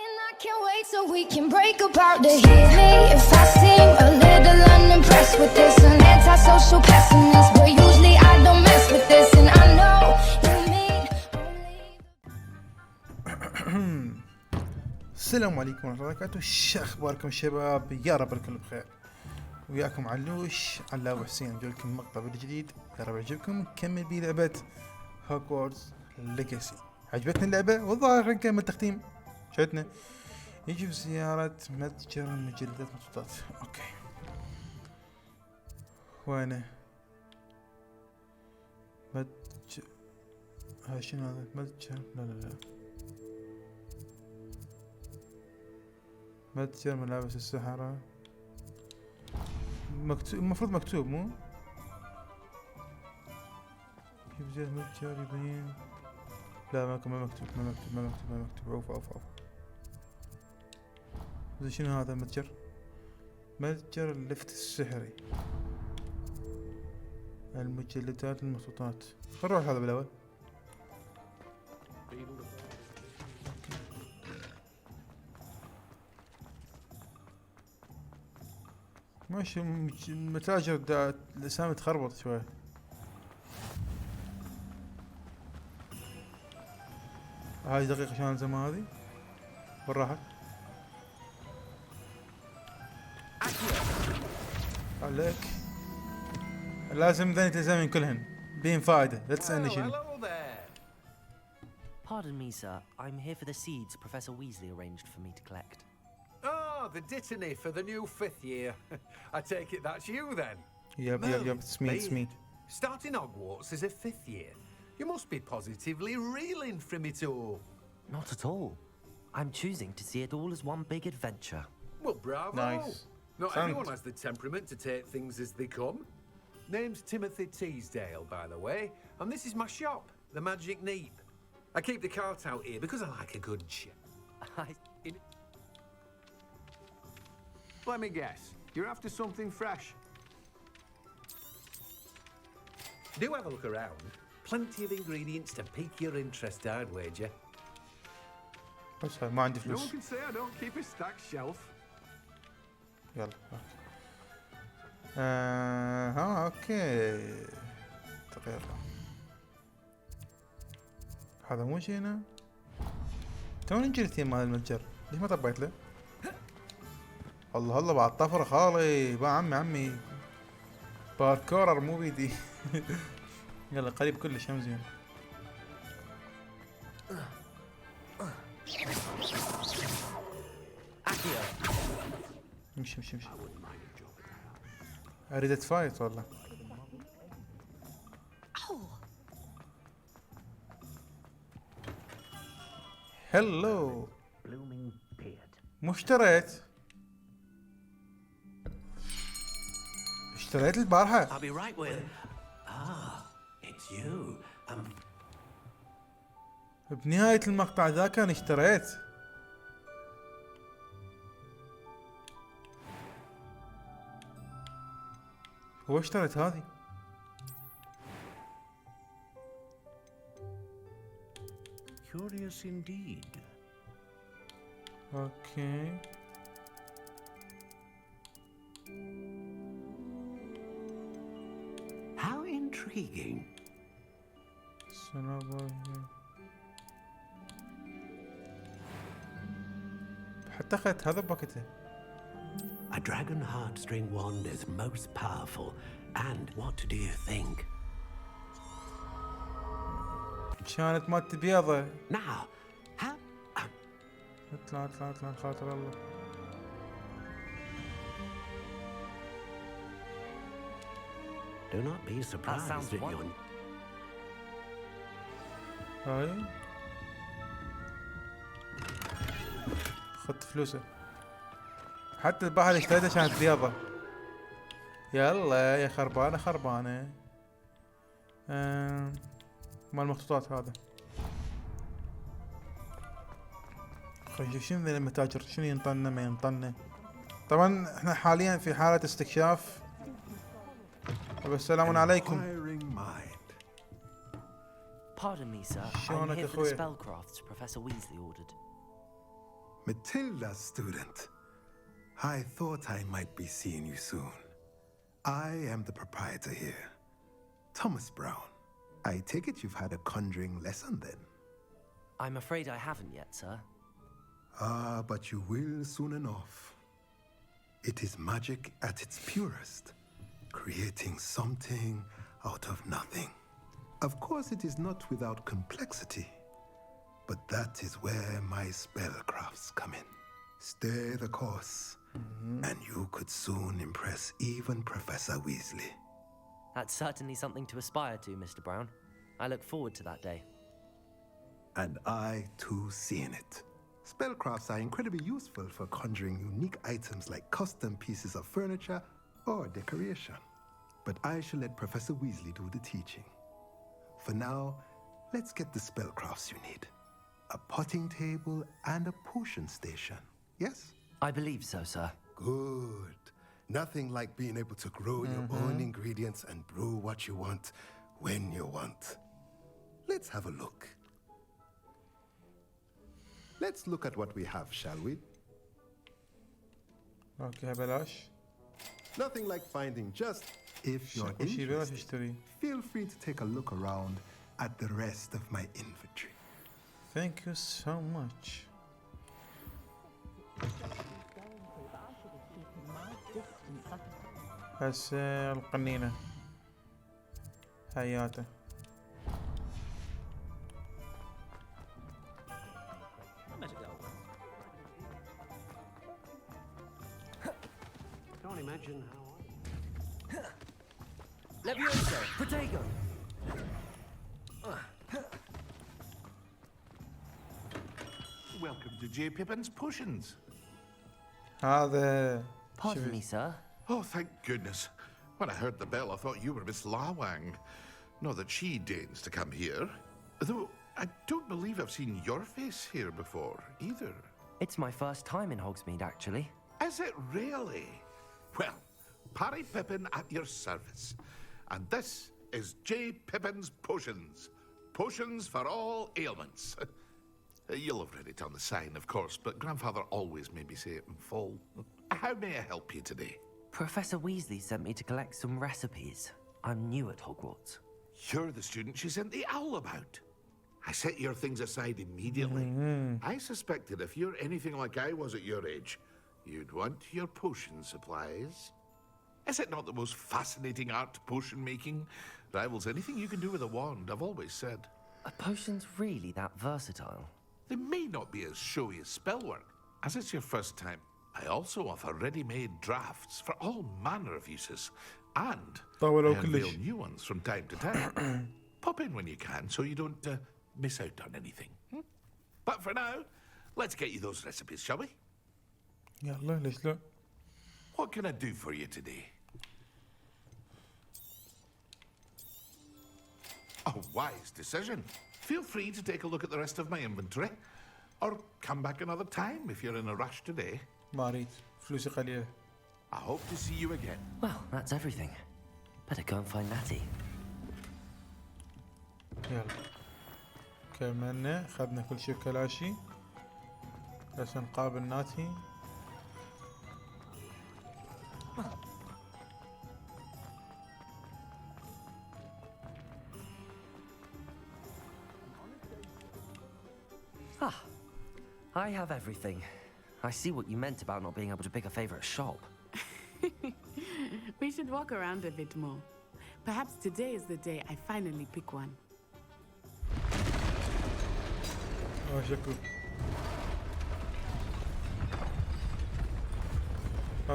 And I can't wait so we can break apart to hear me if I seem a little unimpressed with this. An antisocial pessimist, but usually I don't mess with this. And I know you mean only. السلام عليكم ورحمة الله وبركاته. شو اخباركم شباب؟ يا رب الكل بخير. وياكم علوش الله وحسين، نجيب لكم مقطع فيديو جديد يا رب يعجبكم. نكمل بيه لعبة هوجورتس ليجاسي. عجبتنا اللعبة والظاهر نكمل تختيم شفتنا. يجي بزيارة متجر مجلدات مخطوطات. اوكي وينه متجر؟ هذا شنو هذا متجر؟ لا متجر ملابس السحرة. مكتوب، المفروض مكتوب مو؟ كيف زي متجر يبين؟ لا ما مكتوب. عوف. زي شنو هذا المتجر؟ متجر اللفت السحري، المجلدات المخطوطات. خل نروح هذا بالاول. ماشي المتاجر الاسامي تخربط شوي. هاي دقيقة شلون زي ما هذي بالراحة. عليك لازم ذني تلزمين كلهن بين فائدة. لا تسألني شنو. Pardon me, sir. I'm here for the seeds Professor Weasley arranged for me to collect. Oh, the dittany for the new 5th year. I take it that's you then? Yep, it's me. Starting Hogwarts as a 5th year. You must be positively reeling from it all. Not at all. I'm choosing to see it all as one big adventure. Well, bravo. Nice. Not everyone has the temperament to take things as they come. Name's Timothy Teasdale, by the way, and this is my shop, the Magic Neep. I keep the cart out here because I like a good Let me guess, you're after something fresh. Do have a look around. Plenty of ingredients to pique your interest, I'd wager. بس ما عندي No فلوس. one can say I don't keep a stacked shelf. يلا ها اوكي دقيقة. هذا مو شينا. توني نجري مال المتجر، ليش ما طبيت له؟ الله بعد طفرة خالي با عمي باركورر مو بيدي. يلا قريب كلش هم زين. مشي اريد اتفايت والله. هلو مو اشتريت البارحة. I'll be right with. It's you. بنهاية المقطع ذا كان اشتريت. هو اشتريت هذه. Curious indeed. اوكي How intriguing. حتى اخذت هذا بوكته. A dragon heartstring wand is most powerful. And what do you think? كانت مالت بيضة. Now, how? اطلع خاطر الله. Do not be surprised sounds at your. هاي خدت فلوسه. حتى البحر اللي اشتريته كانت بيضة. يلا يا خربانة. مال المخطوطات هذا. خي شنو ذا المتاجر؟ شنو ينطلنا ما ينطلنا؟ طبعا احنا حاليا في حالة استكشاف. السلام عليكم. Pardon me, sir. I'm شلونك here for the اخوي؟ spellcrafts Professor Weasley ordered. Matilda's student. I thought I might be seeing you soon. I am the proprietor here, Thomas Brown. I take it you've had a conjuring lesson then? I'm afraid I haven't yet, sir. Ah, but you will soon enough. It is magic at its purest, creating something out of nothing. Of course, it is not without complexity, but that is where my spellcrafts come in. Stay the course, and you could soon impress even Professor Weasley. That's certainly something to aspire to, Mr. Brown. I look forward to that day. And I, too, seeing it. Spellcrafts are incredibly useful for conjuring unique items like custom pieces of furniture or decoration. But I shall let Professor Weasley do the teaching. For now, let's get the spellcrafts you need. A potting table and a potion station, yes? I believe so, sir. Good. Nothing like being able to grow your own ingredients and brew what you want when you want. Let's have a look. Let's look at what we have, shall we? اوكي بلاش. Nothing like finding just if you're وشي بلاش interested. اشتري. Feel free to take a look around at the rest of my inventory. Thank you so much. بس القنينة حياته. Can't imagine how Levioso! Protego! Welcome to J. Pippin's Potions. هذا Pardon me, sir. Oh, thank goodness. When I heard the bell, I thought you were Miss Lawang. Not that she deigns to come here. Though I don't believe I've seen your face here before, either. It's my first time in Hogsmeade, actually. Is it really? Well, Parry Pippin at your service. And this is J. Pippin's Potions. Potions for all ailments. You'll have read it on the sign, of course, but Grandfather always made me say it in full. How may I help you today? Professor Weasley sent me to collect some recipes. I'm new at Hogwarts. You're the student she sent the owl about. I set your things aside immediately. I suspected if you're anything like I was at your age, you'd want your potion supplies. Is it not the most fascinating art, potion making? Rivals anything you can do with a wand, I've always said. Are potions really that versatile? They may not be as showy as spellwork, as it's your first time. I also offer ready-made drafts for all manner of uses, and I طولوا unveil كلش. new ones from time to time. Pop in when you can, so you don't miss out on anything. But for now, let's get you those recipes, shall we? يلا ليش لا؟ What can I do for you today? A wise decision. Feel free to take a look at the rest of my inventory, or come back another time if you're in a rush today. ما اريد فلوسي قليلة. I hope to see you again. Well, that's everything. Better go and find Natty. يلا كملنا اخذنا كل شيء كلاشي. بس نقابل ناتي. Ah, I have everything. I see what you meant about not being able to pick a favorite shop. We should walk around a bit more. Perhaps today is the day I finally pick one. شكو.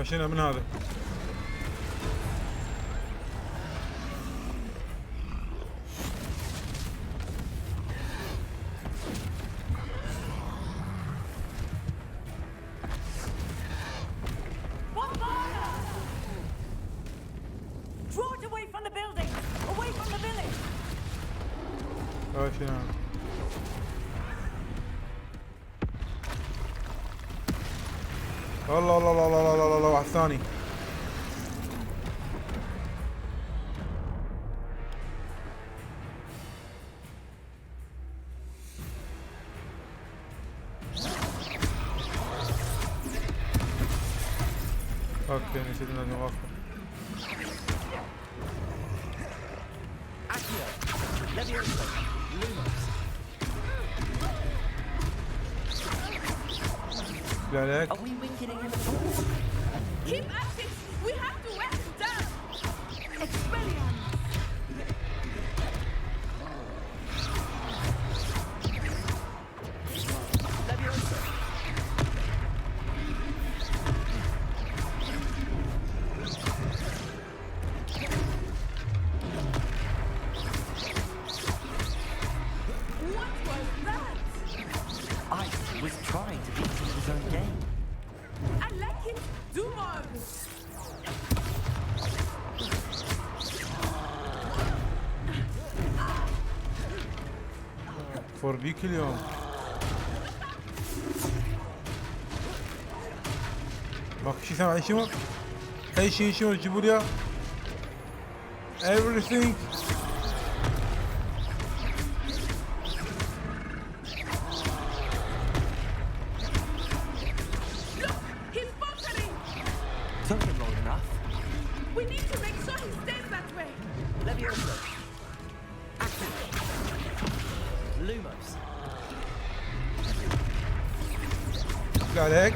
شنو من هذا؟ Draw it away from the building! Away from the village! شنو هذا؟ الله الله الله الله الله الله واحد ثاني. اوكي نسيت انه نوافق. لا عليك. Keep at it! We have to wear him down! Expelliarmus! What was that? I was trying to beat him in his own game. I like it! Do more of it! فور بيك اليوم. ماكو شي ثاني على شمر؟ اي شيء شمر تجيبوا لي everything. Look! He's faltering! Took him long enough. We need to make sure he stays that way! Leviosa. Lumos. لا عليك.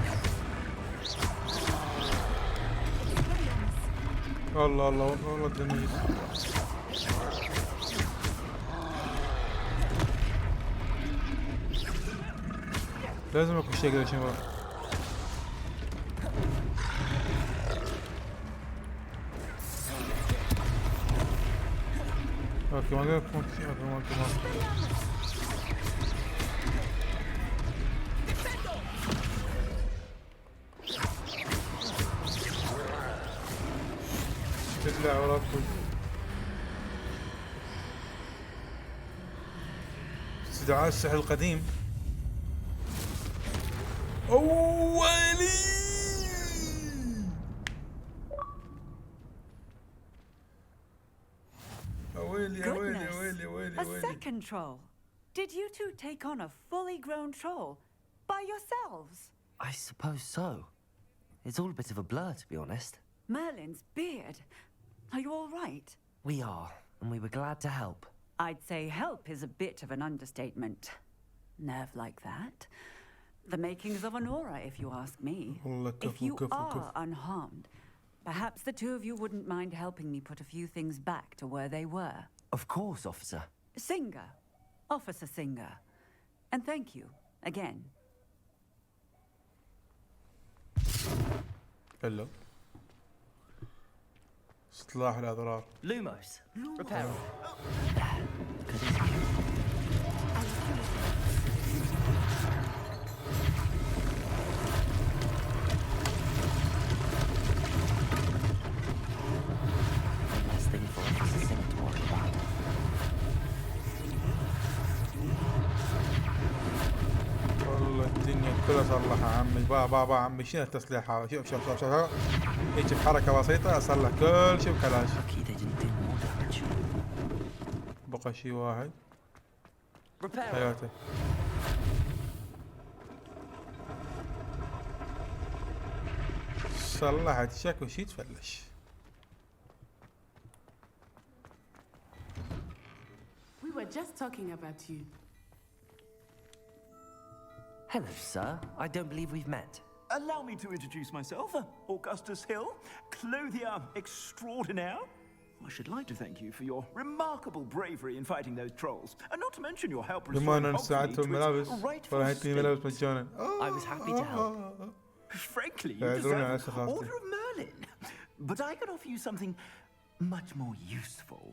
الله الله والله جميل. لازم اكو شيء كذا شمر. اوكي ما اقدر تطلع ورا طول. استدعاء السحر القديم. أولي A second troll. Did you two take on a fully grown troll by yourselves? I suppose so. It's all a bit of a blur, to be honest. Merlin's beard. Are you all right? We are, and we were glad to help. I'd say help is a bit of an understatement. Nerve like that. The makings of an aura, if you ask me. If you are unharmed, perhaps the two of you wouldn't mind helping me put a few things back to where they were. Of course, officer. Singer. Officer Singer. And thank you, again. Hello. اصلاح الاضرار. Lumos. Repair. Last thing for Officer Singer to worry about. والله الدنيا كلها صلحها عمي. بابا عمي شنو التصليح هذا؟ شوف شوف شوف شوف هيك بحركة بسيطة اصلح كل شيء بكلاش. بقى شيء واحد حياته. صلحت شكو شي تفلش. We were just talking about you. Hello, sir. I don't believe we've met. Allow me to introduce myself, Augustus Hill, clothier extraordinaire. I should like to thank you for your remarkable bravery in fighting those trolls, and not to mention your help restoring Hogwarts to its rightful state. I was happy to help. Frankly, you deserve an Order of Merlin. But I can offer you something much more useful.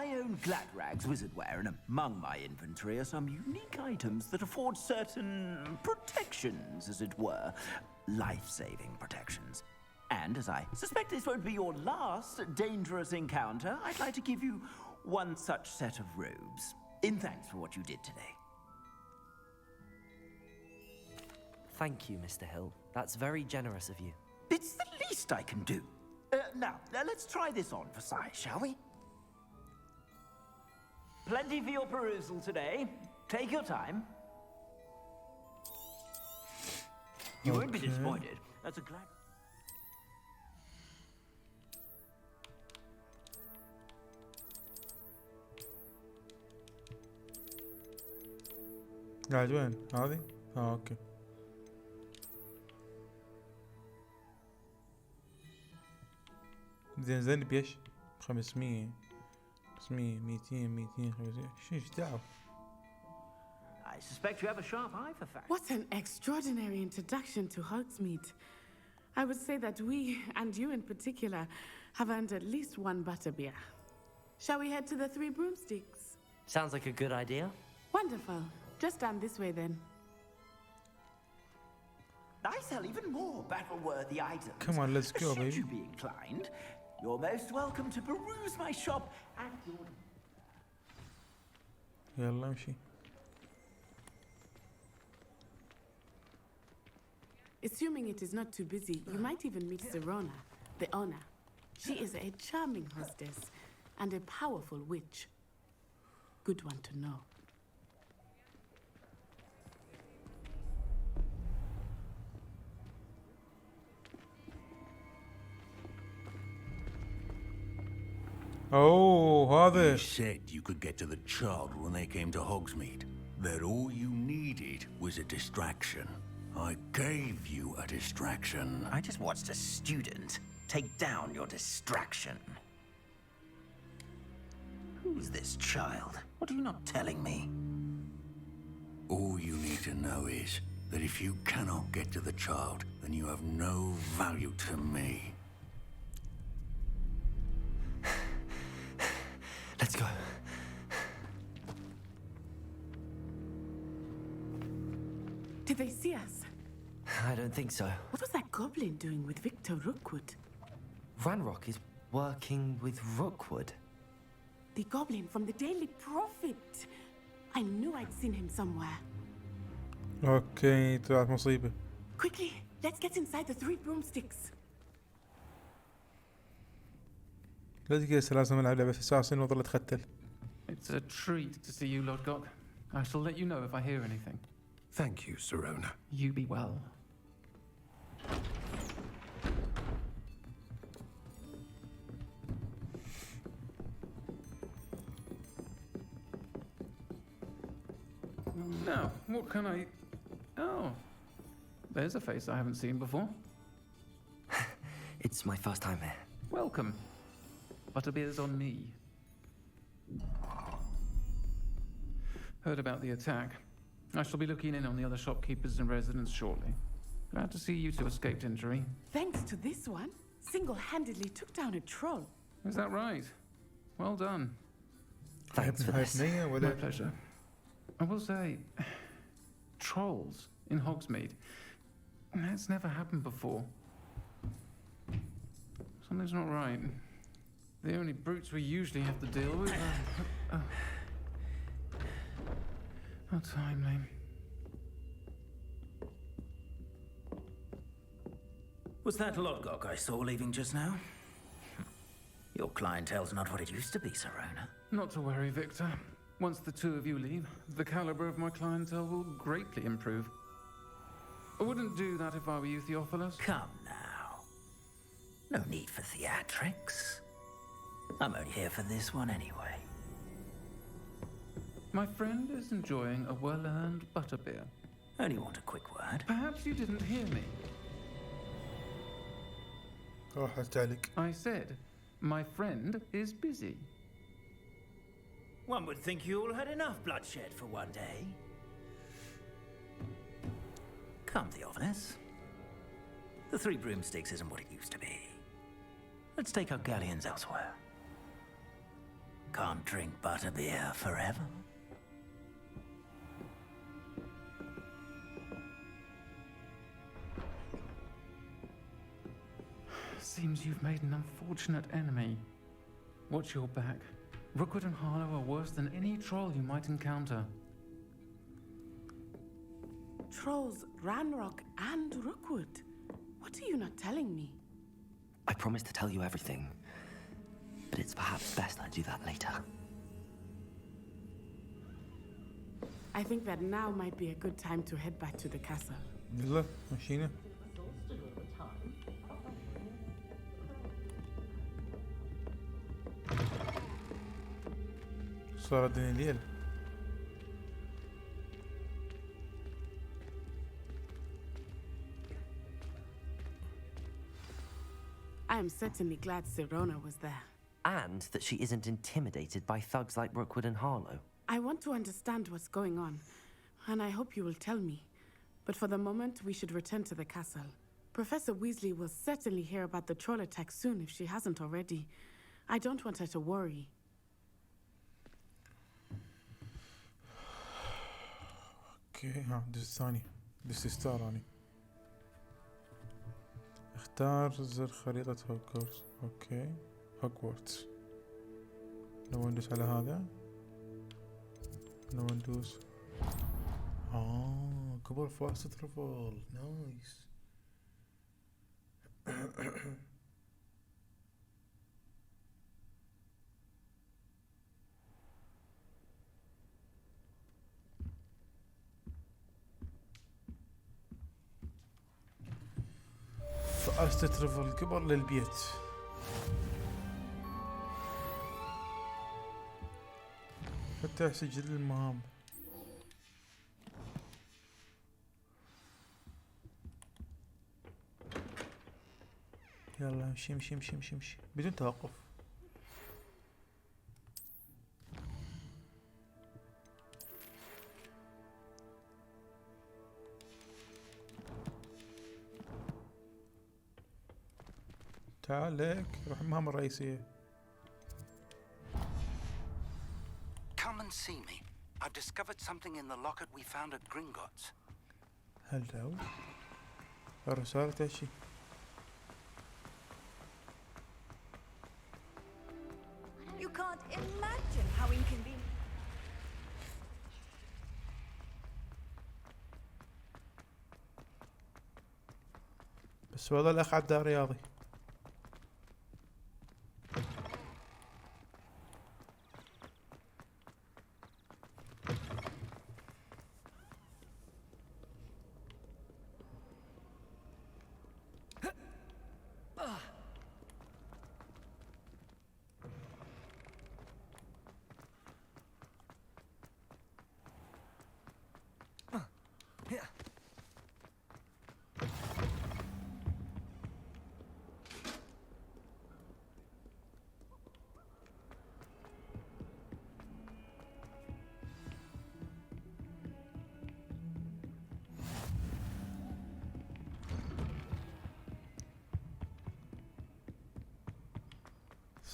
I own Gladrag's wizardware, and among my inventory are some unique items that afford certain protections, as it were. Life-saving protections. And as I suspect this won't be your last dangerous encounter, I'd like to give you one such set of robes, in thanks for what you did today. Thank you, Mr. Hill. That's very generous of you. It's the least I can do. Now, let's try this on for size, shall we? Plenty for your perusal today. Take your time. You won't be disappointed. That's a glad... قاعد وين هذه؟ اوكي. زين بيش 500 500 200 200 500 ايش دعوة. I suspect you have a sharp eye for facts. What an extraordinary introduction to Hogsmeade. I would say that we, and you in particular, have earned at least one butterbeer. Shall we head to the Three Broomsticks? Sounds like a good idea. Wonderful. Just down this way then. I sell even more battle-worthy items. Come on, let's go, baby. Should you be inclined, you're most welcome to peruse my shop at your... يلا امشي. Assuming it is not too busy, you might even meet Serona, the owner. She is a charming hostess and a powerful witch. Good one to know. Oh, هذا. You said you could get to the child when they came to Hogsmeade. That all you needed was a distraction. I gave you a distraction. I just watched a student take down your distraction. Who's this child? What are you not telling me? All you need to know is that if you cannot get to the child, then you have no value to me. Let's go. Did they see us? I don't think so. What was that goblin doing with Victor Rookwood? Ranrock is working with Rookwood. The goblin from the Daily Prophet. I knew I'd seen him somewhere. اوكي طلعت مصيبة. Quickly, let's get inside the Three Broomsticks. لا تقيس لازم العب لعبة اساسا وظل اتختل. It's a treat to see you, Lodgok. I shall let you know if I hear anything. Thank you, Serona. You be well. Now, what can I... Oh, there's a face I haven't seen before. It's my first time here. Welcome. Butterbeer's on me. Heard about the attack. I shall be looking in on the other shopkeepers and residents shortly. Glad to see you two escaped injury. Thanks to this one, single-handedly took down a troll. Is that right? Well done. Thanks for this. My pleasure. I will say, trolls in Hogsmeade. That's never happened before. Something's not right. The only brutes we usually have to deal with are... How timely. Was that Lodgok I saw leaving just now? Your clientele's not what it used to be, Serona. Not to worry, Victor. Once the two of you leave, the caliber of my clientele will greatly improve. I wouldn't do that if I were you, Theophilus. Come now. No need for theatrics. I'm only here for this one anyway. My friend is enjoying a well-earned butterbeer. Only want a quick word. Perhaps you didn't hear me. تعلق. I said, my friend is busy. One would think you all had enough bloodshed for one day. Come, Theophilus. The Three Broomsticks isn't what it used to be. Let's take our galleons elsewhere. Can't drink butterbeer forever. Seems you've made an unfortunate enemy. Watch your back. Rookwood and Harlow are worse than any troll you might encounter. Trolls, Ranrock and Rookwood. What are you not telling me? I promise to tell you everything, but it's perhaps best I do that later. I think that now might be a good time to head back to the castle. يلا مشينا. صار الدنيا ليل. I am certainly glad Sirona was there. And that she isn't intimidated by thugs like Rookwood and Harlow. I want to understand what's going on, and I hope you will tell me. But for the moment, we should return to the castle. Professor Weasley will certainly hear about the troll attack soon if she hasn't already. I don't want her to worry. اوكي ها دز الثاني دز ستار اني اختار زر خريطة هوجورتس. اوكي هوجورتس لو ندوس على هذا لو ندوس كبر فاست ترافل نايس. فاست ترافل كبر للبيت. فتح سجل المهام. يلا امشي امشي امشي امشي امشي بدون توقف. تعلق روح المهام الرئيسية. Come and see me. I've discovered something in the locket we found at Gringotts. هلو الرسالة تأشي. You can't imagine how inconvenient. بس والله الأخ عدى رياضي.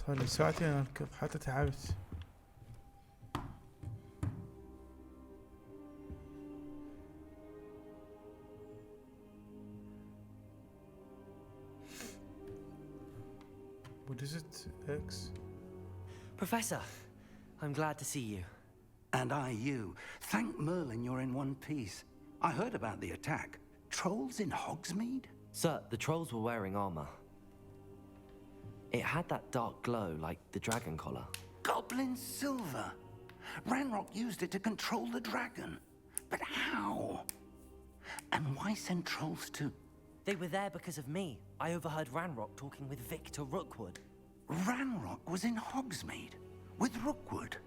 صار لي ساعتين اركض حتى تعبت. What is it, X? Professor, I'm glad to see you. And I you. Thank Merlin you're in one piece. I heard about the attack. Trolls in Hogsmeade? Sir, the trolls were wearing armor. It had that dark glow like the dragon collar. Goblin silver. Ranrock used it to control the dragon. But how? And why send trolls to... They were there because of me. I overheard Ranrock talking with Victor Rookwood. Ranrock was in Hogsmeade? With Rookwood?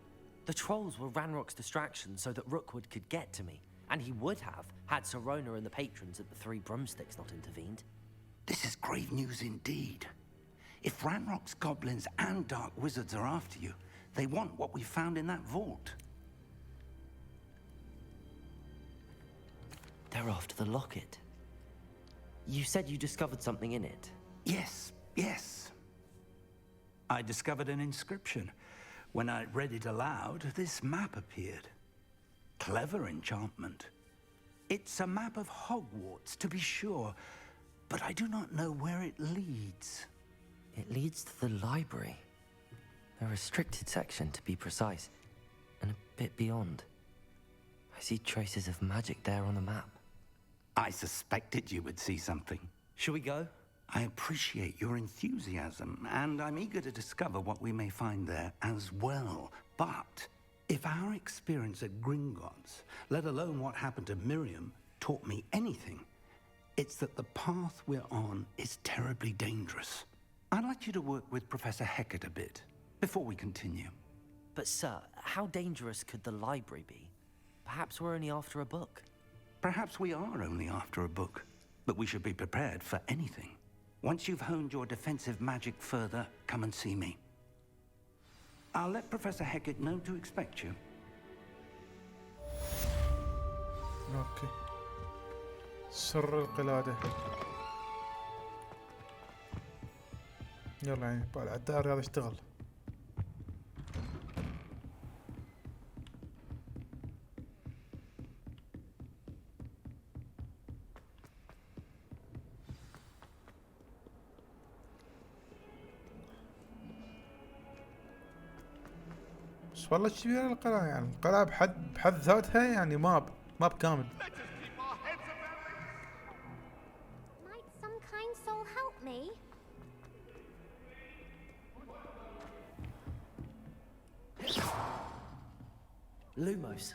The trolls were Ranrock's distraction so that Rookwood could get to me. And he would have, had Sirona and the patrons at the Three Broomsticks not intervened. This is grave news indeed. If Ranrock's goblins and dark wizards are after you, they want what we found in that vault. They're after the locket. You said you discovered something in it. Yes, yes. I discovered an inscription. When I read it aloud, this map appeared. Clever enchantment. It's a map of Hogwarts, to be sure, but I do not know where it leads. It leads to the library. A restricted section, to be precise, and a bit beyond. I see traces of magic there on the map. I suspected you would see something. Shall we go? I appreciate your enthusiasm, and I'm eager to discover what we may find there as well. But if our experience at Gringotts, let alone what happened to Miriam, taught me anything, it's that the path we're on is terribly dangerous. I'd like you to work with Professor Hecat a bit, before we continue. But sir, how dangerous could the library be? Perhaps we're only after a book. Perhaps we are only after a book, but we should be prepared for anything. Once you've honed your defensive magic further, come and see me. I'll let Professor Hecat know to expect you. اوكي. سر القلادة. يلا يعني العدار هذا اشتغل. بس والله كبيرة القلعة، يعني القلعة بحد ذاتها يعني ماب كامل. Might some kind soul help me? Lumos.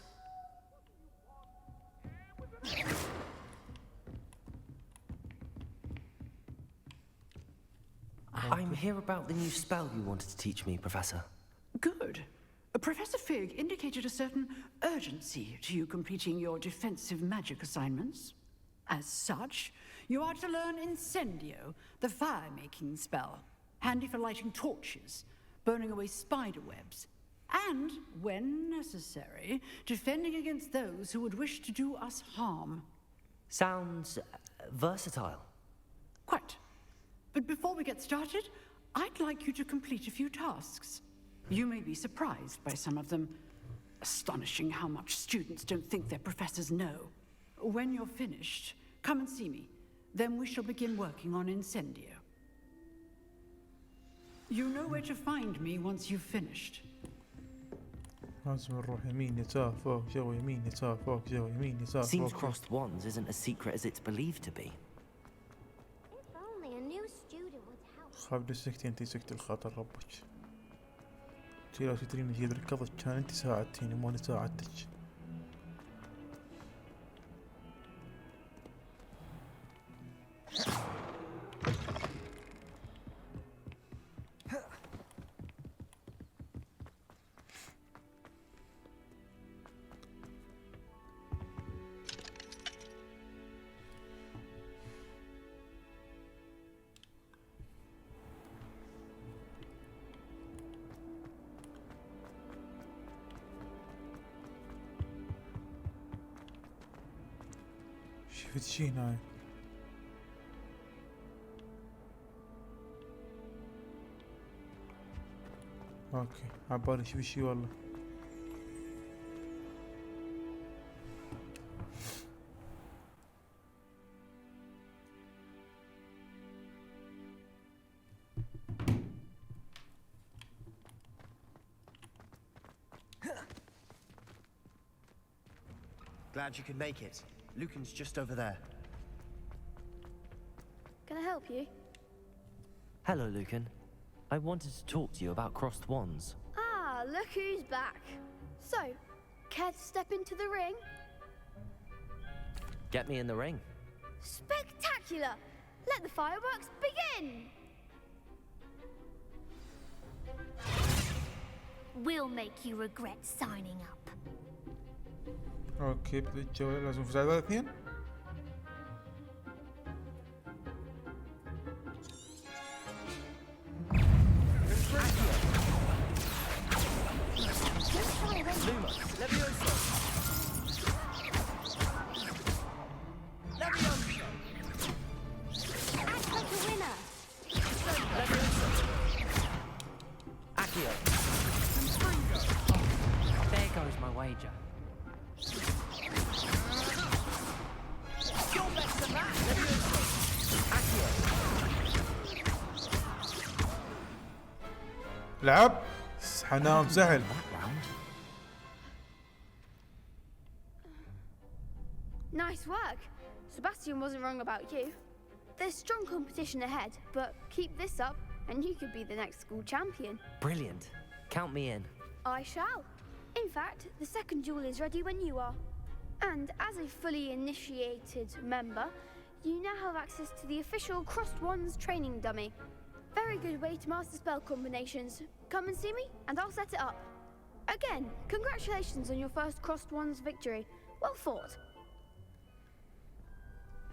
I'm here about the new spell you wanted to teach me, Professor. Good. Professor Fig indicated a certain urgency to you completing your defensive magic assignments. As such, you are to learn Incendio, the fire-making spell, handy for lighting torches, burning away spider webs, and, when necessary, defending against those who would wish to do us harm. Sounds versatile. Quite. But before we get started, I'd like you to complete a few tasks. You may be surprised by some of them. Astonishing how much students don't think their professors know. When you're finished, come and see me. Then we shall begin working on Incendio. You know where to find me once you've finished. لازم نروح يمين يسار فوق جو يمين يسار فوق جو يمين يسار فوق. Seems crossed wands isn't as secret as it's believed to be. If only a new student would help. خاب لسكتي انتي سكت الخاطر ربك. تي لو تدرين جيد ركضت كان انتي ساعدتيني مو انا ساعدتك. شفت شي هناي. اوكي عبالي شفت شي والله. Glad you could make it. Lucan's just over there. Can I help you? Hello, Lucan. I wanted to talk to you about crossed wands. Ah, look who's back. So, care to step into the ring? Get me in the ring. Spectacular! Let the fireworks begin! We'll make you regret signing up. اوكي بدأ الجولة لازم نفوز على الاثنين. There goes my wager. لعب حنام سهل. Nice work. Sebastian wasn't wrong about you. There's strong competition ahead, but keep this up and you could be the next school champion. Brilliant. Count me in. I shall. In fact, the second duel is ready when you are. And as a fully initiated member, you now have access to the official Crossed Wands training dummy. Very good way to master spell combinations. Come and see me, and I'll set it up. Again, congratulations on your first Crossed Wands victory. Well fought.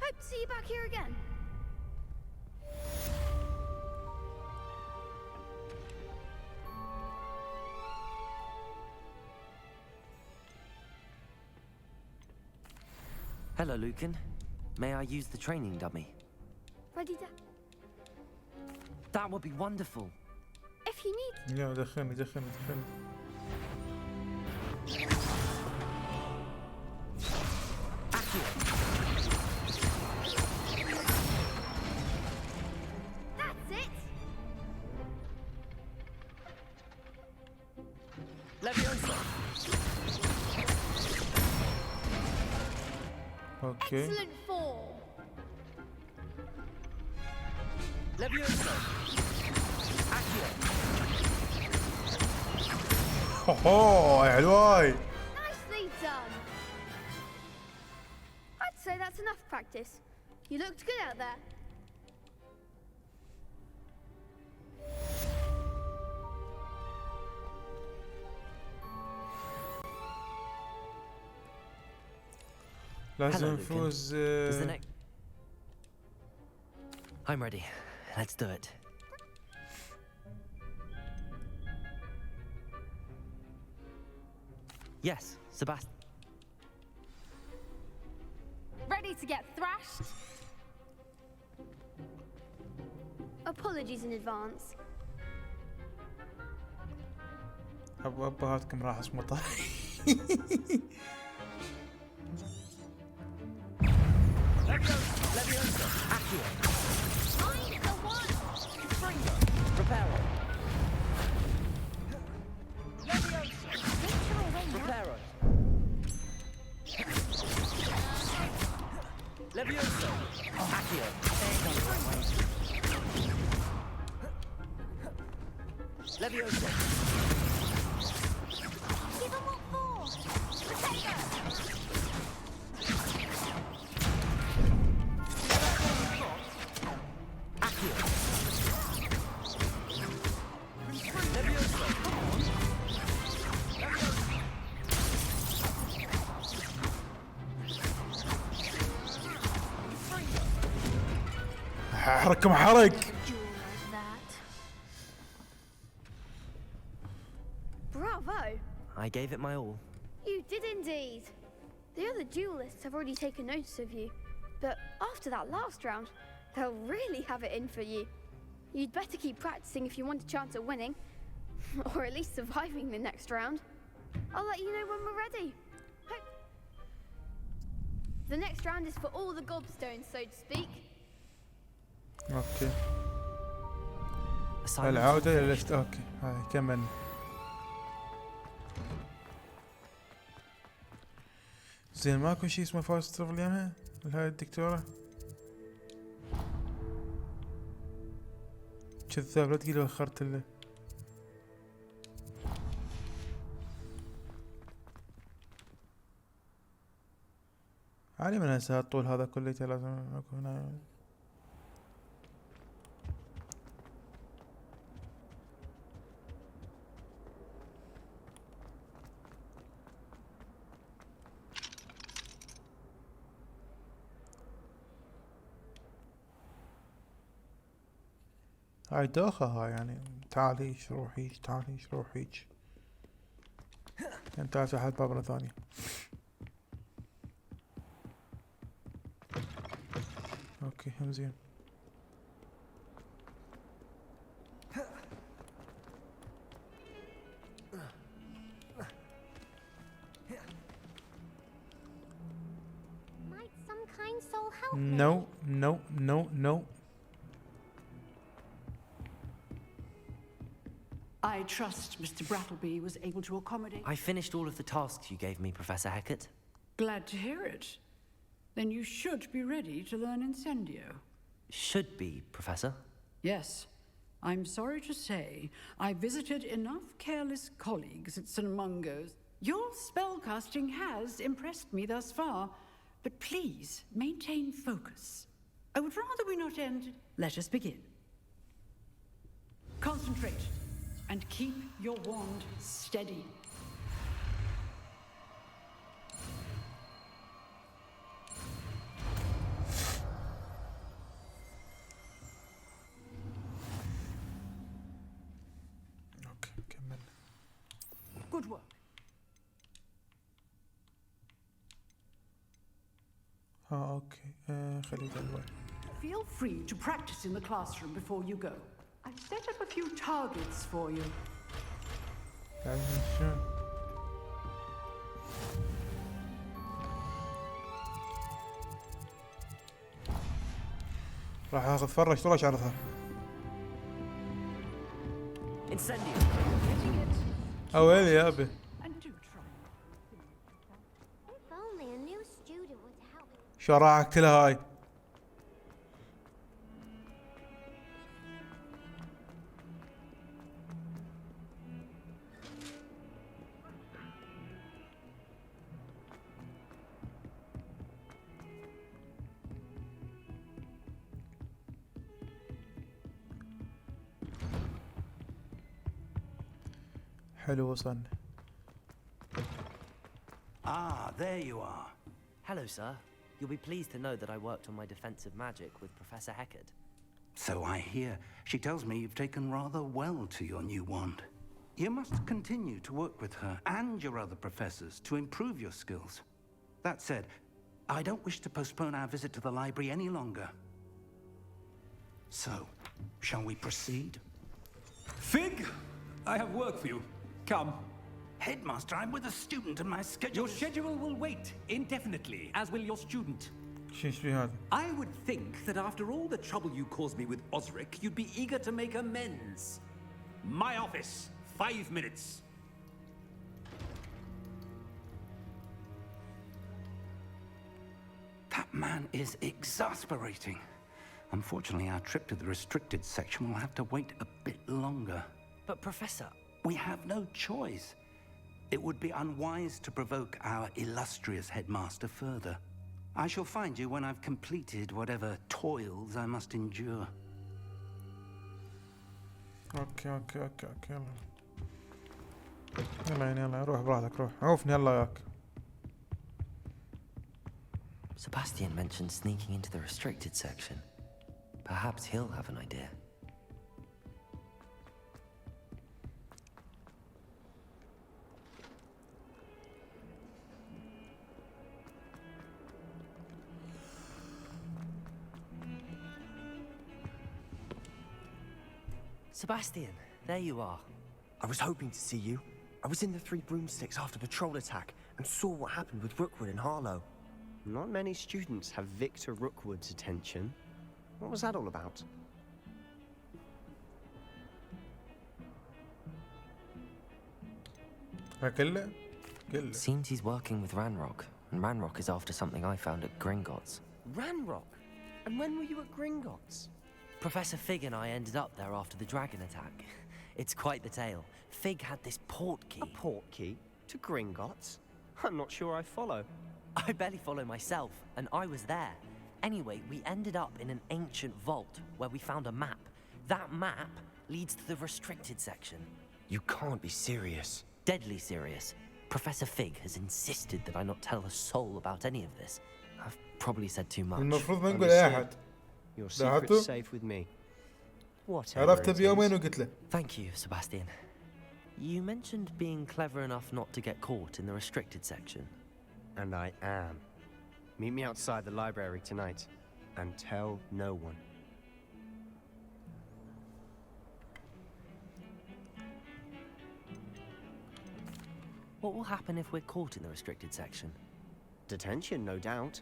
Hope to see you back here again. Hello, Lucan. May I use the training dummy? Ready to... That would be wonderful. If you need... يا دخلني. That's it! Leviosa. اوكي. Excellent form. Leviosa. اوه يا حلواي. Nicely done. I'd say that's enough practice. You looked good out there. لازم نفوز. I'm ready. Let's do it. Yes, Sebastian. Ready to get thrashed? Apologies in advance. ابهاتكم راح اسمطها. Leviosa. Accio. I'm the one. Springo. Reparo. Reparo. Leviosa. Accio. Leviosa. Give him what for. Potato. Accio. Leviosa. حركم حرك. Bravo. I gave it my all. You did indeed. The other duelists have already taken notice of you, but after that last round, they'll really have it in for you. You'd better keep practicing if you want a chance at winning, or at least surviving the next round. I'll let you know when we're ready. The next round is for all the gobstones, so to speak. اوكي. العودة اوكي هاي كمل. زين ماكو شيء اسمه فاست ترافل يمها لهاي الدكتورة؟ كذاب لا تقولي وخرت له. علي من هسه الطول هذا كله لازم اكو هنا. هاي دوخة هاي يعني تعاليش روحيش تعاليش روحيش. انت تعال حد باب ثانية. اوكي هم زين. Might some kind soul help me? No. I trust Mr. Brattleby was able to accommodate... I finished all of the tasks you gave me, Professor Hecat. Glad to hear it. Then you should be ready to learn Incendio. Should be, Professor. Yes. I'm sorry to say, I visited enough careless colleagues at St. Mungo's. Your spellcasting has impressed me thus far, but please maintain focus. I would rather we not end... Let us begin. Concentrate. And keep your wand steady. اوكي كمل. Good work. اوكي خليه دلوقتي. Feel free to practice in the classroom before you go. I've set up a few targets for you. راح اخذ فرش طول شعرها. اويلي يا ابي. شو راح اقتلها هاي؟ حلو وصلنا. Ah, there you are. Hello, sir. You'll be pleased to know that I worked on my defensive magic with Professor Heckard. So I hear. She tells me you've taken rather well to your new wand. You must continue to work with her and your other professors to improve your skills. That said, I don't wish to postpone our visit to the library any longer. So, shall we proceed? Fig, I have work for you. Come. Headmaster, I'm with a student and my schedule... Your schedule will wait indefinitely, as will your student. I would think that after all the trouble you caused me with Osric, you'd be eager to make amends. My office, 5 minutes. That man is exasperating. Unfortunately, our trip to the restricted section will have to wait a bit longer. But Professor... We have no choice. It would be unwise to provoke our illustrious headmaster further. I shall find you when I've completed whatever toils I must endure. اوكي يلا روح براحتك روح عوفني يلا ياك. Sebastian mentioned sneaking into the restricted section. Perhaps he'll have an idea. Sebastian, there you are. I was hoping to see you. I was in the Three Broomsticks after the troll attack and saw what happened with Rookwood and Harlow. Not many students have Victor Rookwood's attention. What was that all about? Seems he's working with Ranrock, and Ranrock is after something I found at Gringotts. Ranrock? And when were you at Gringotts? Professor Fig and I ended up there after the dragon attack. It's quite the tale. Fig had this port key. A port key? To Gringotts? I'm not sure I follow. I barely follow myself, and I was there. Anyway, we ended up in an ancient vault where we found a map. That map leads to the restricted section. You can't be serious. Deadly serious. Professor Fig has insisted that I not tell a soul about any of this. I've probably said too much. Your secret's safe with me. عرفت بيومين وقلت له. Thank you, Sebastian. You mentioned being clever enough not to get caught in the restricted section. And I am. Meet me outside the library tonight, and tell no one. What will happen if we're caught in the restricted section? Detention, no doubt.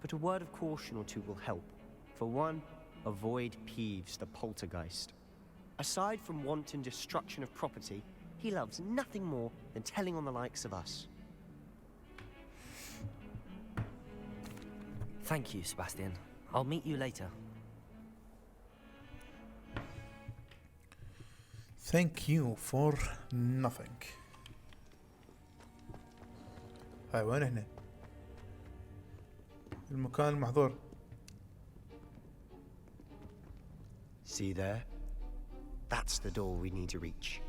But a word of caution or two will help. For one, avoid Peeves, the poltergeist. Aside from wanton destruction of property, he loves nothing more than telling on the likes of us. Thank you, Sebastian. I'll meet you later. Thank you for nothing. هاي وين هنا؟ المكان المحظور. See there? That's the door we need to reach.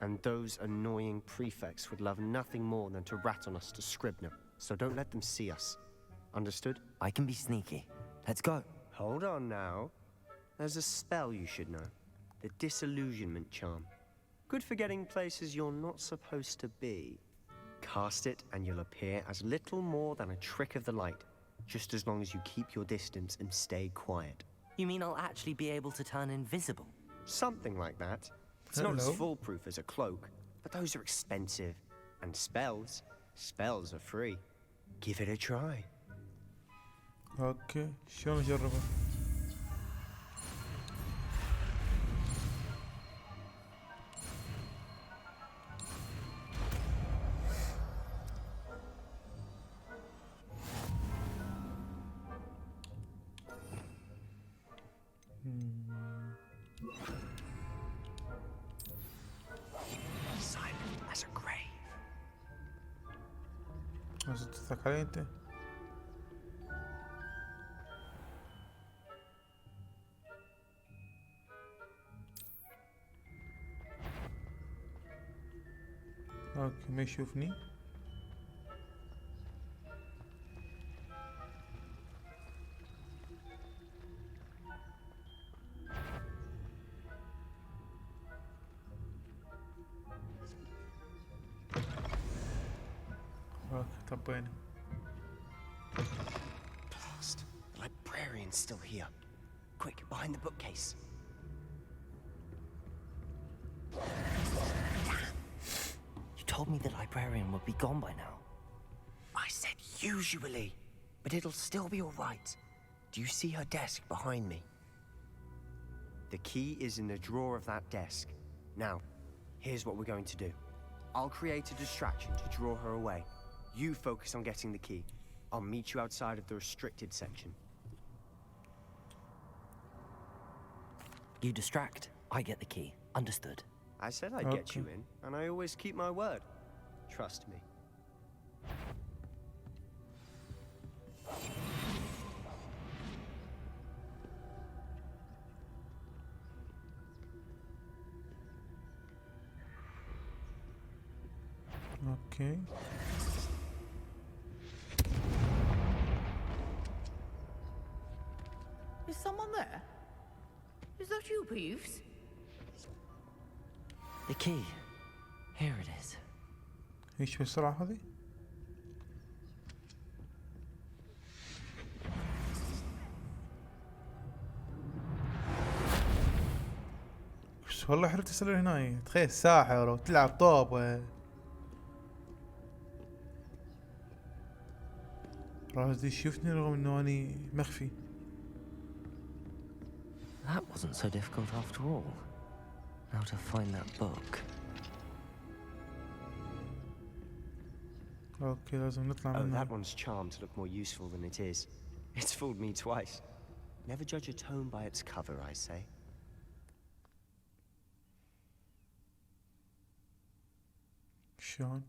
And those annoying prefects would love nothing more than to rat on us to Scribner. So don't let them see us. Understood? I can be sneaky. Let's go. Hold on now. There's a spell you should know. The Disillusionment Charm. Good for getting places you're not supposed to be. Cast it and you'll appear as little more than a trick of the light, just as long as you keep your distance and stay quiet. You mean I'll actually be able to turn invisible? Something like that. It's not as foolproof as a cloak, but those are expensive. And spells are free. Give it a try. اوكي شلون اجربه؟ Silent as a grave. لازم تضحك علي انت. اوكي ما يشوفني. اوكي طبينا. Blast. The librarian's still here. Quick, behind the bookcase. Told me the librarian would be gone by now. I said usually, but it'll still be all right. Do you see her desk behind me? The key is in the drawer of that desk. Now, here's what we're going to do. I'll create a distraction to draw her away. You focus on getting the key. I'll meet you outside of the restricted section. You distract, I get the key. Understood. I said I'd get you in, and I always keep my word. Trust me. Okay. Is someone there? Is that you, Peeves? The key. Here it is. ايش بالسرعة هذه؟ بس والله حلو تصير هنا. تخيل ساحر وتلعب طوبة. راح يشوفني رغم انه اني مخفي. That wasn't so difficult after all. Now to find that book. اوكي لازم نطلع منها. That one's charmed to look more useful than it is. It's fooled me twice. Never judge a tome by its cover, I say. شلون؟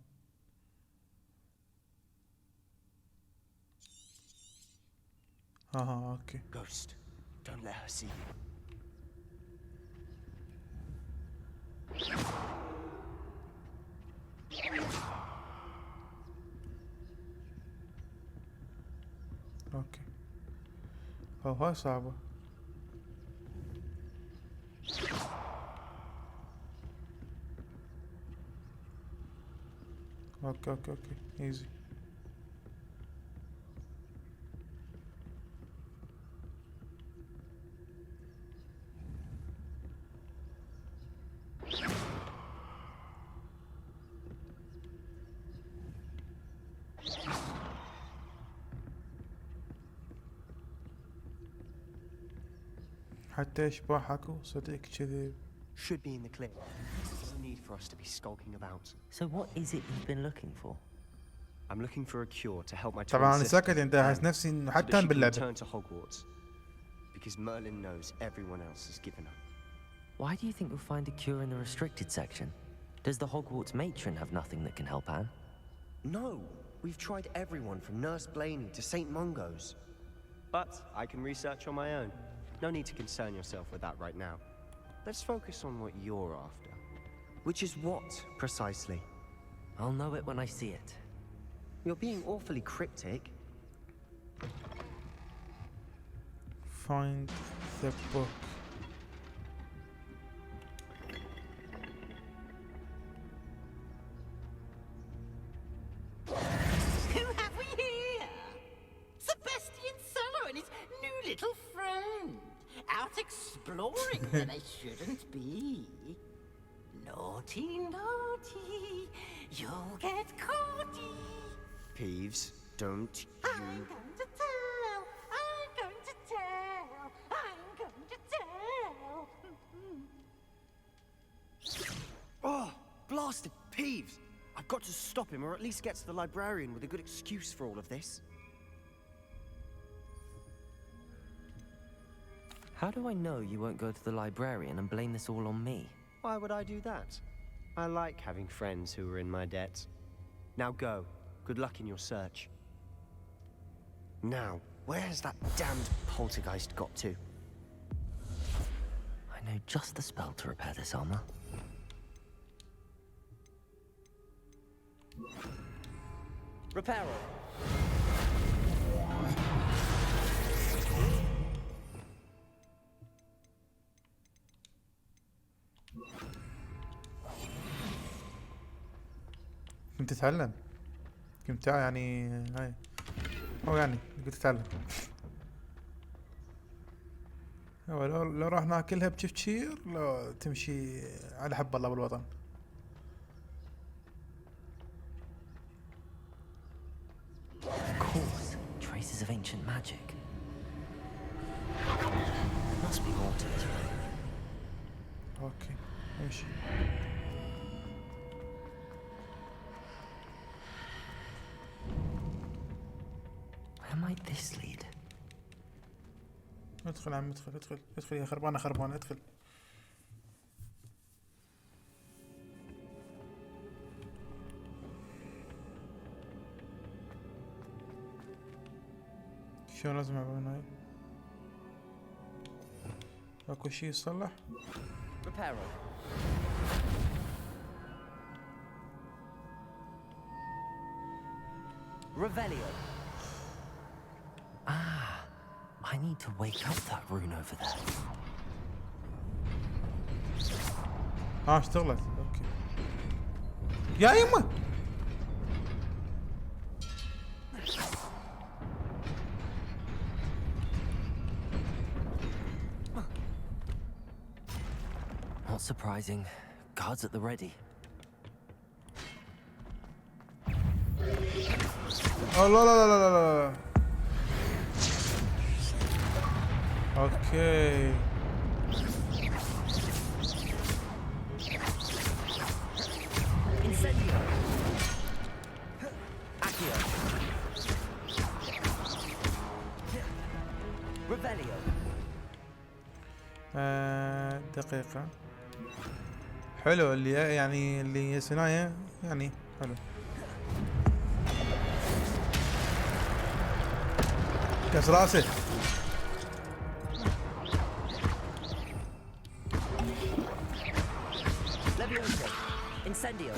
اوكي. Ghost, don't let her see you. اوكي. هاي صعبة. اوكي ايزي. حتى اشباح اكو صدق كذب. Should be in the clip. No need for us to be skulking about. So what is it you've been looking for? I'm looking for a cure to help my twin طبعا انا sister ساكت انت احس نفسي انه حتى باللعبة. return to Hogwarts. Because Merlin knows everyone else has given up. Why do you think you'll find a cure in the restricted section? Does the Hogwarts matron have nothing that can help Anne? No, we've tried everyone from Nurse Blaney to St. Mungo's. But I can research on my own. No need to concern yourself with that right now. Let's focus on what you're after. Which is what, precisely? I'll know it when I see it. You're being awfully cryptic. Find the book. little friend, out exploring where they shouldn't be. Naughty, naughty, you'll get caughty. Peeves, don't you... I'm going to tell, I'm going to tell, I'm going to tell. Oh, blasted Peeves! I've got to stop him, or at least get to the librarian with a good excuse for all of this. How do I know you won't go to the librarian and blame this all on me? Why would I do that? I like having friends who are in my debt. Now go. Good luck in your search. Now, where's that damned poltergeist got to? I know just the spell to repair this armor. Repair it. كنت تتعلم كنت يعني هاي او يعني كنت تتعلم لو راح ناكلها بشفشير لو تمشي على حب الله بالوطن. Of course, traces of ancient magic. Must be more to this room. اوكي ماشي. Where might this lead? ادخل عم ادخل يا خربانة ادخل. شلون لازم اعمل هاي؟ اكو شي يصلح؟ Revelio. I need to wake up that rune over there. اشتغلت. اوكي. يا يمه. Not surprising. Guards at the ready. Oh لا. اوكي. Incendio. Accio. Revelio. دقيقة. حلو اللي يعني اللي سناية يعني حلو. كاس راسه. Levioso. Incendio.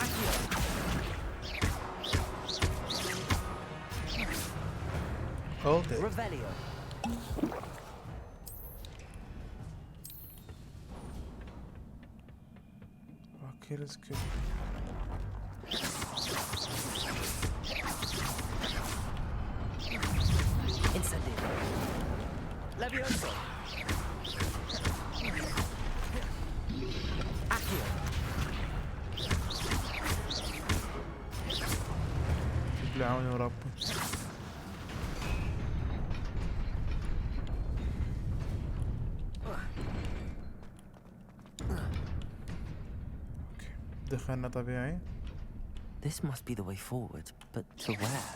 Accio. Hold it. Revelio. Okay, let's go. Incendio. Levioso. Accio. بالعون يا رب. دخلنا طبيعي. This must be the way forward, but to where?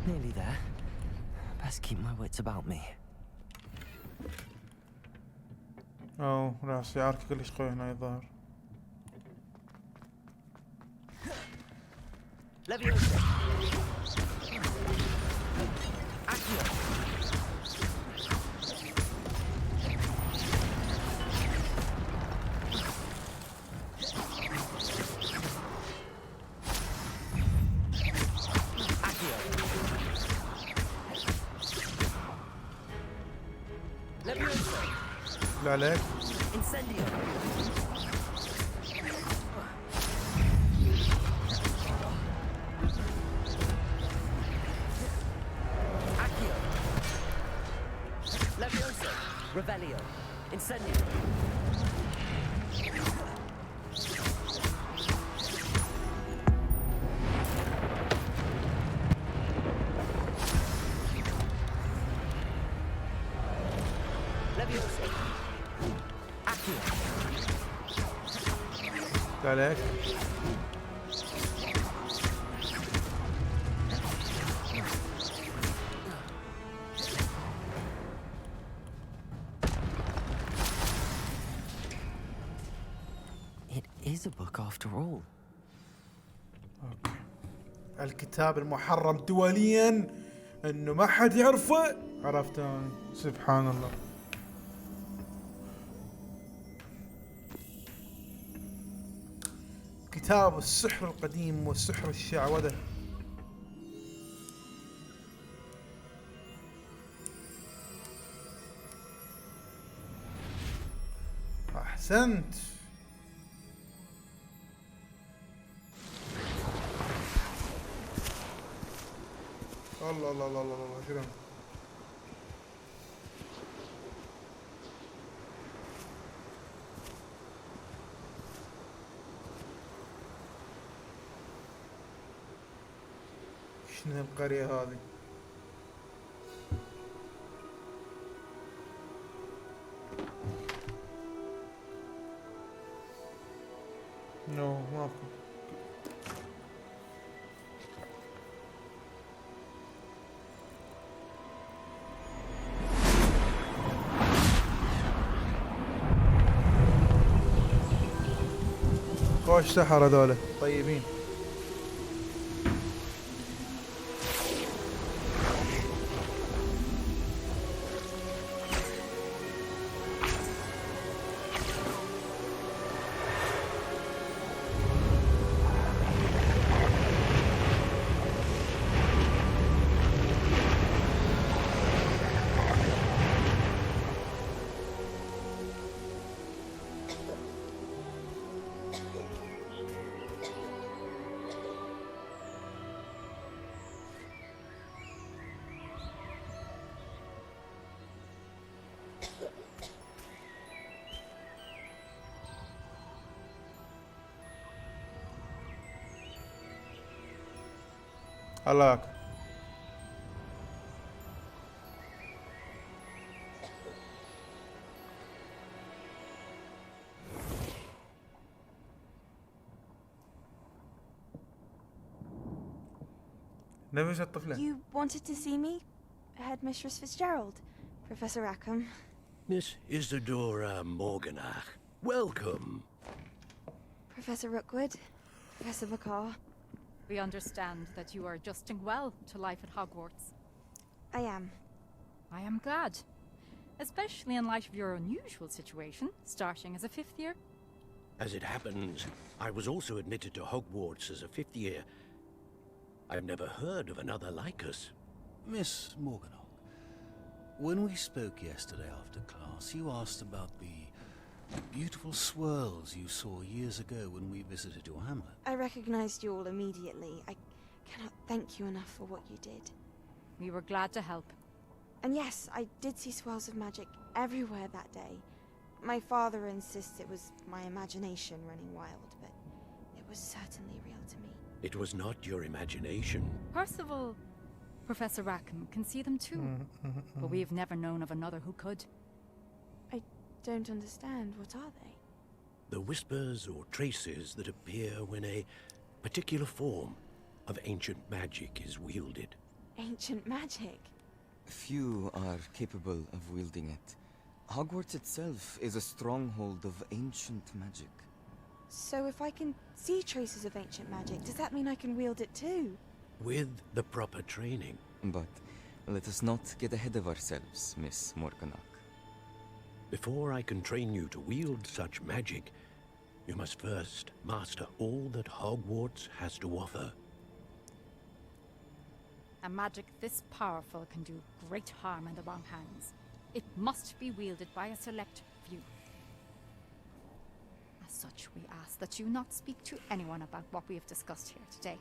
Nearly there. Best keep my wits about me. اوه راح شعارك كلش قوي هنا الظاهر. Levioso. Accio. Accio. لا عليك. Revelio. Incendio. Levioso. Accio. عليك. It is a book after all. الكتاب المحرم دوليا انه ما حد يعرفه. عرفت أنا. سبحان الله. كتاب السحر القديم والسحر الشعوذة. أحسنت. الله الله الله الله الله شنو شنو القرية هذه؟ نو ماكو. خوش سحر هذول طيبين. الله أكبر. نفس الطفلة. You wanted to see me? Headmistress Fitzgerald, Professor Rackham. Miss Isadora Morganach, welcome. Professor Rookwood, Professor McCaw. We understand that you are adjusting well to life at Hogwarts. I am. I am glad. Especially in light of your unusual situation, starting as a 5th year. As it happens, I was also admitted to Hogwarts as a 5th year. I've never heard of another like us. Miss Morganach, when we spoke yesterday after class, you asked about the beautiful swirls you saw years ago when we visited your hamlet. I recognized you all immediately. I cannot thank you enough for what you did. We were glad to help. And yes, I did see swirls of magic everywhere that day. My father insists it was my imagination running wild, but it was certainly real to me. It was not your imagination. Percival, Professor Rackham can see them too. But we have never known of another who could. I don't understand. What are they? The whispers or traces that appear when a particular form of ancient magic is wielded. Ancient magic? Few are capable of wielding it. Hogwarts itself is a stronghold of ancient magic. So if I can see traces of ancient magic, does that mean I can wield it too? With the proper training. But let us not get ahead of ourselves, Miss Morganach. Before I can train you to wield such magic, you must first master all that Hogwarts has to offer. A magic this powerful can do great harm in the wrong hands. It must be wielded by a select few. As such, we ask that you not speak to anyone about what we have discussed here today.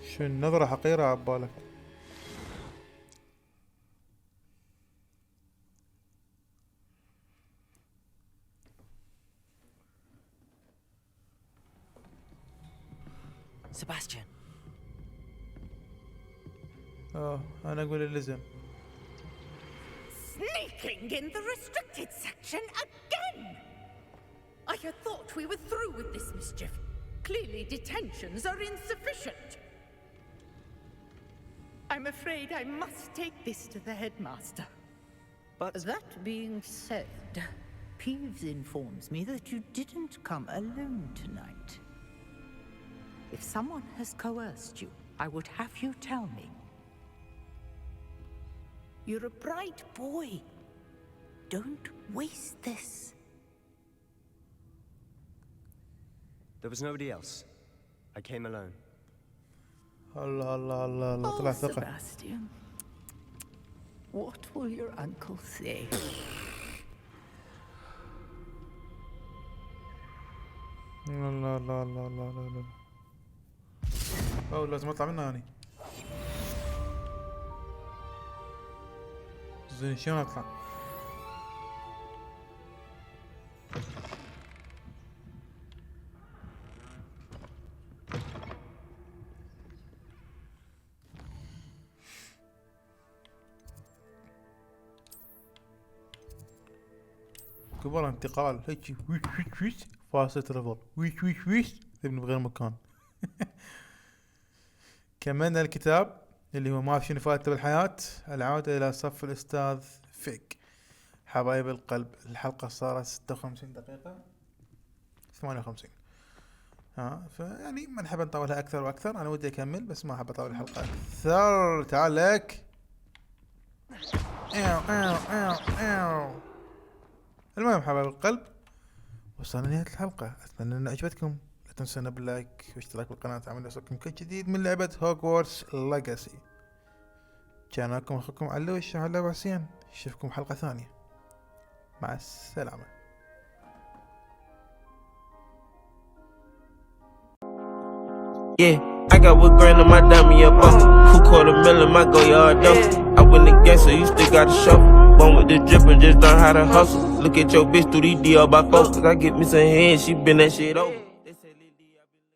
شو النظرة حقيرة عبالك. Sebastian. أنا أقول اللزم. Sneaking in the restricted section again! I had thought we were through with this mischief. Clearly detentions are insufficient. I'm afraid I must take this to the headmaster. But that being said, Peeves informs me that you didn't come alone tonight. If someone has coerced you, I would have you tell me. You're a bright boy. Don't waste this. There was nobody else. I came alone. الله الله الله الله طلع ثقة. Sebastian, what will your uncle say? لا لا لا لا لا لا. لازم اطلع منها هاني. زين شلون اطلع؟ كبر انتقال هيك ويش ويش ويش فاست ترافل ويش ويش ويش ابن بغير مكان. كمان الكتاب اللي هو ما في شنو فاتته بالحياة، العودة إلى صف الأستاذ فيج. حبايب القلب، الحلقة صارت 56 دقيقة 58. فيعني ما نحب نطولها أكثر وأكثر. أنا ودي أكمل بس ما أحب أطول الحلقة أكثر. تعلق. المهم حبايب القلب، وصلنا لنهاية الحلقة. أتمنى أن عجبتكم. لا تنسونا باللايك واشتراك بالقناة تعمل لكم كل جديد من لعبة هوغوارتس لاجاسي. كان معكم أخوكم علوش على وحسين. نشوفكم حلقة ثانية. مع السلامة. Yeah, I got what grand in my diamond up. Who $250,000 my go yard though. I win the game, so you still got to show. Born with the drip and just learn how to hustle. Look at your bitch through these DR by 4. Cause I get me some hands, she been that shit over.